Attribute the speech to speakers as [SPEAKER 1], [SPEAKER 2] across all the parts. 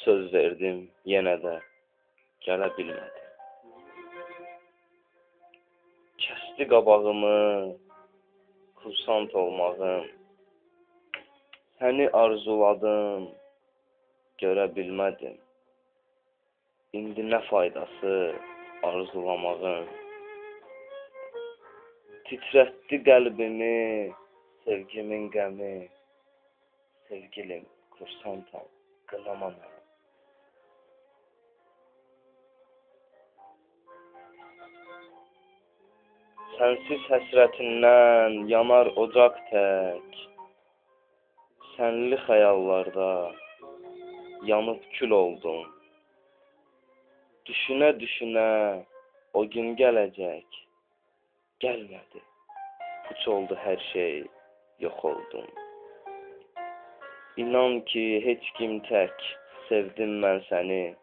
[SPEAKER 1] söz verdim, yenə də gələ bilmədim. Kəsdi qabağımı, kursant olmağım. Səni arzuladım, görə bilmədim. İndi nə faydası arzulamağın? Titrətdi qəlbimi, sevgimin qəmi. Sevgilim, kursantam, qınama məni. Sənsiz həsrətindən yanar ocaq tək. Sənli xəyallarda yanıb kül oldum. Düşünə-düşünə o gün gələcək. Gəlmədi, puç oldu hər şey, yox oldum. İnan ki, heç kim tək, sevdim mən səni.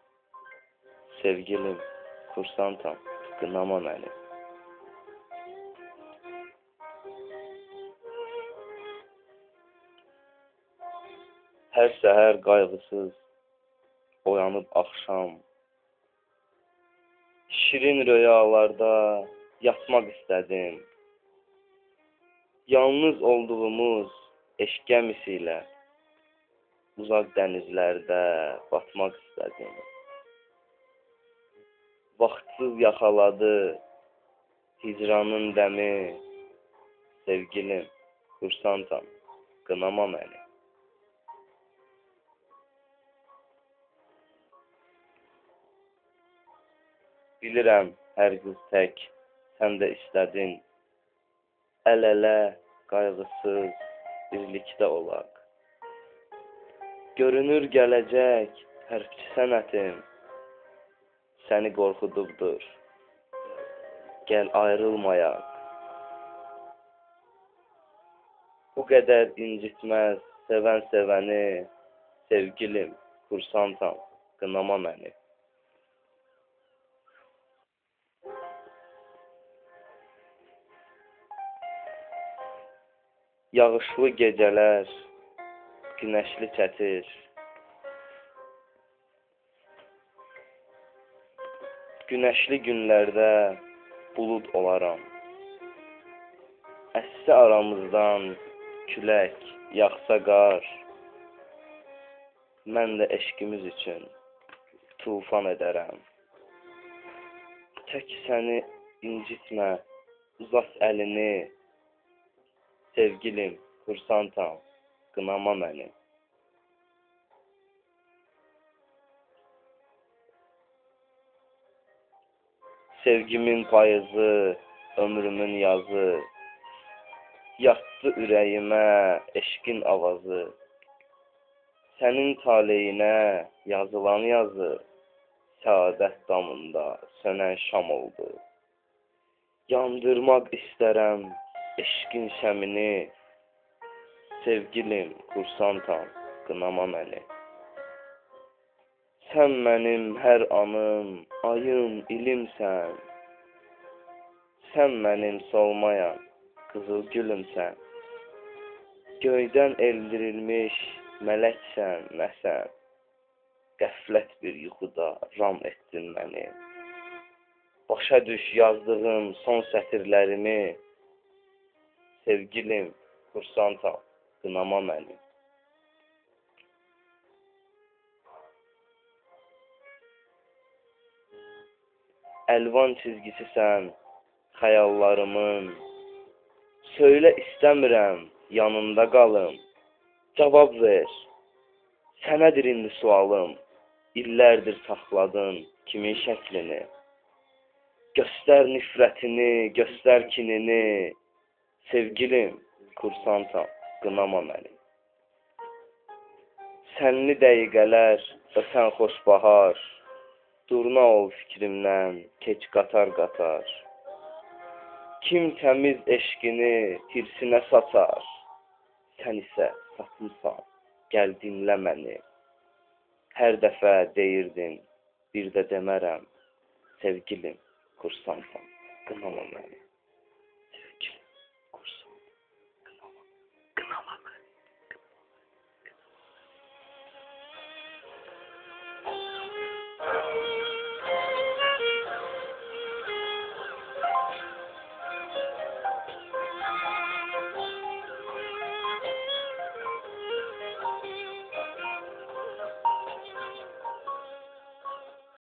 [SPEAKER 1] Sevgilim, kursantam, qınama məni. Hər səhər qayğısız oyanıb axşam. Şirin rüyalarda yatmaq istədim. Yalnız olduğumuz eşq gəmisi ilə uzaq dənizlərdə batmaq istədim. Vaxtsız yaxaladı hicranın dəmi. Sevgilim, kursantam, qınama məni. Bilirəm, hər qız tək, sən də istədin. Əl-ələ, qayğısız, birlikdə olaq. Görünür gələcək, hərfçi sənətim. Səni qorxudubdur, gəl ayrılmayaq. Bu qədər incitməz, sevən sevəni. Sevgilim, kursantam, qınama məni. Yağışlı gecələr, günəşli çətir. Günəşli günlərdə bulud olaram. Əssə aramızdan külək, yağsa qar. Mən də eşqimiz üçün tufan edərəm. Tək səni incitmə, uzat əlini. Sevgilim, kursantam, qınama məni. Sevgimin payızı, ömrümün yazı. Yatdı ürəyimə eşqin avazı. Sənin taleyinə yazılan yazı. Səadət damında sönən şam oldu. Yandırmaq istərəm eşqin şəmini. Sevgilim, kursantam, qınama məni. Sən mənim hər anım, ayım, ilimsən. Sən mənim solmayan qızıl gülümsən. Göydən eldirilmiş mələksən, nəsən. Qəflət bir yuxuda ram etdin məni. Başa düş yazdığım son sətirlərimi. Sevgilim, kursantam, qınama məni. Əlvan çizgisisən xəyallarımın. Söylə istəmirəm, yanında qalım. Cavab ver, sənədir indi sualım. İllərdir saxladın kimin şəklini. Göstər nifrətini, göstər kinini. Sevgilim, kursantam, qınama məni. Sənli dəqiqələr, ötən xoş bahar. Durna ol fikrimdən, keç qatar-qatar. Kim təmiz eşqini hirsinə saçar. Sən isə satılsan, gəl dinlə məni. Hər dəfə deyirdin, bir də demərəm. Sevgilim, kursantam, qınama məni.